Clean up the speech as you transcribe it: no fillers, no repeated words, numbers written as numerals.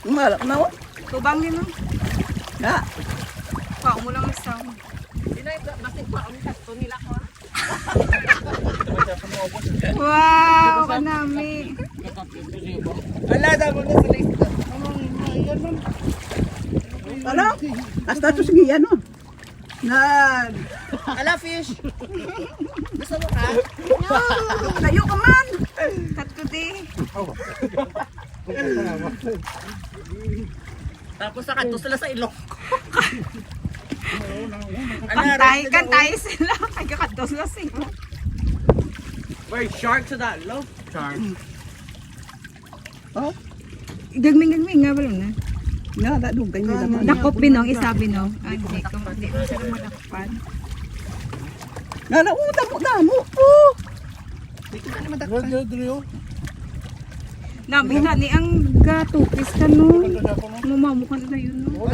Malak na oh. Tubang din no. Ha. Pao mo lang isa. Wow, kanami. Wala, damo na sa lista. Ano? Hasta ito sige ano. Nan. Ala, fish. Gusto mo ka? Layo ka man. Tatko di. Tapos nakato sila sa ilong. Kantay sila. Ay, kakados na sila. Where's shark to that low? Shark. Oh. Gagming nga ba na? Nga da dugay nila man. Dakop binong, isa binong. Ay, hindi mo siya madakpan. Nga na damo. Oh. Nabi ka ni ang gatupis ka no. Mumamo ka na yun no.